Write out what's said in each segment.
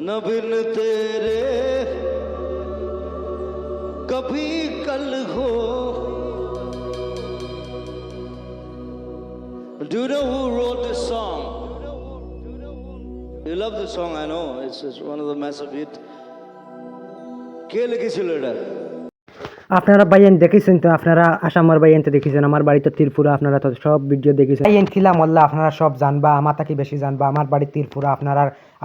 न बिन तेरे कभी कल हो. Do you know who wrote this song? You love the song, I know. It's one of the massive hit. কে লিখেছিল এটা? আপনারা বাইয়েন দেখেছেন তো, আপনারা আসামের বাইয়েন তো দেখেছেন, আমার বাড়ি তো ত্রিপুরা, আপনারা তো সব ভিডিও দেখেছেন। বাইয়েন খিলাম আল্লাহ, আপনারা সব জানবা, আমার থাকি বেশি জানবা, আমার বাড়ি ত্রিপুরা,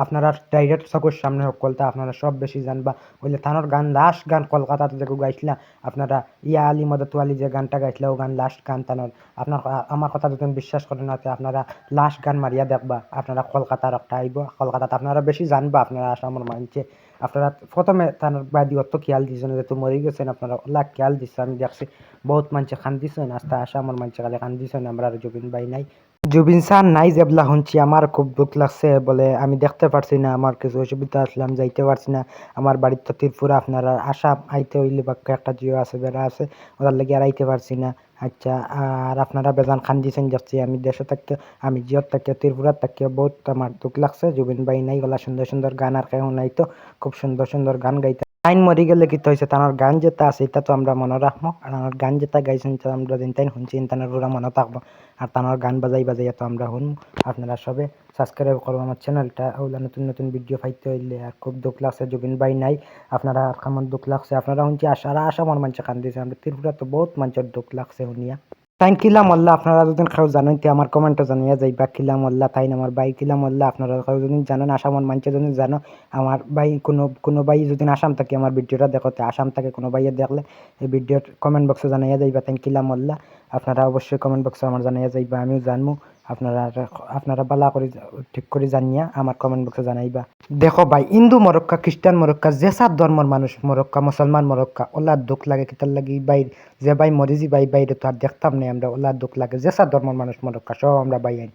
আপনারা ডাইরেক্ট চকুর সামনে সকলটা আপনারা সব বেশি জানবা। বললে থানোর গান লাস্ট গান কলকাতাতে যে গাইছিলাম আপনারা, ইয়া আলী মদতওয়ালি যে গানটা গাইছিল ও গান লাস্ট গান তানোর। আপনার আমার কথা যদি বিশ্বাস করেন না, আপনারা লাস্ট গান মারিয়া দেখবা, আপনারা কলকাতার একটা আইব, কলকাতাতে আপনারা বেশি জানবা, আপনারা আসামের মানছে। আপনারা প্রথমে তার বাদি অত খেয়াল দিচ্ছেন, যেহেতু মরে গেছেন আপনারা ওলা খেয়াল দিচ্ছে, আমি দেখছি বহুত মানুষে খান দিচ্ছেন, আস্তে আসামের মানুষে খালি খান দিচ্ছেন, আমরা আর জুবিন ভাই নাই, জুবিন স্যার নাই যেবলা শুনছি, আমার খুব দুঃখ লাগছে। বলে আমি দেখতে পারছি না, আমার কিছু অসুবিধা আসলাম, যাইতে পারছি না, আমার বাড়ির তো ত্রিপুরা, আপনারা আসাম আইতে হইলে বা একটা জিও আছে বেড়া আছে, ওদের লেগে আর আইতে পারছি না। আচ্ছা, আর আপনারা বেজান খান দিয়েছেন যাচ্ছি, আমি দেশে থাকতে, আমি জিওর থাকি ত্রিপুরার থাকি, বহুত আমার দুঃখ লাগছে, জুবিন ভাই নাই, গলা সুন্দর সুন্দর গান আর কেউ নাই, তো খুব সুন্দর সুন্দর গান গাইতে। আইন মরি গেলে কি হয়েছে, তার গান যেটা আছে এটা তো আমরা মনে রাখবো, আর আমার গান যেটা গাইছেন আমরা দিনটাই শুনছি, তার পুরা মনে থাকবো, আর তার গান বাজাই বাজাই তো আমরা শুনবো। আপনারা সবে সাবস্ক্রাইব করবো আমার চ্যানেলটা, ওগুলা নতুন নতুন ভিডিও পাইতে হইলে। আর খুব দুঃখ লাগছে জুবিন ভাই নাই, আপনারা কেমন দুঃখ লাগছে, আপনারা শুনছি সারা আসামের মানুষে কান দিয়েছে, আমরা ত্রিপুরা তো বহুত মানুষের দুঃখ লাগছে শুনিয়া। তাই কিলা মোল্লা, আপনারা যদি কেউ জানেন তো আমার কমেন্টে জানিয়ে যাইবা, কিলা মোল্লা তাই আমার ভাই কিলা মোল্লা, আপনারা কেউ যদি জানেন, আসামের মানুষ যদি জানো, আমার ভাই কোনো ভাই যদি আসাম থাকে আমার ভিডিওটা দেখতে, আসাম থেকে কোনো ভাইয়ে দেখলে এই ভিডিওর কমেন্ট বক্সে জানিয়ে যাইবা তাই কিলা মোল্লা, আপনারা অবশ্যই কমেন্ট বক্সে আমার জানিয়ে যাইবা, আমিও জানবো। আপনারা বালা করে ঠিক করে জানিয়া আমার কমেন্ট বক্সে জানাইবা। দেখো ভাই, হিন্দু মরক্কা, খ্রিস্টান মরক্কা, যে সব ধর্মের মানুষ মরক্কা, মুসলমান মরক্কা, ওলা দুঃখ লাগে কিতার লাগি ভাই, যে ভাই মরিজি ভাই বাইরে তো আর দেখতাম না আমরা, ওলা দুঃখ লাগে, যে সব ধর্মের মানুষ মরক্কা সব আমরা ভাই আইন।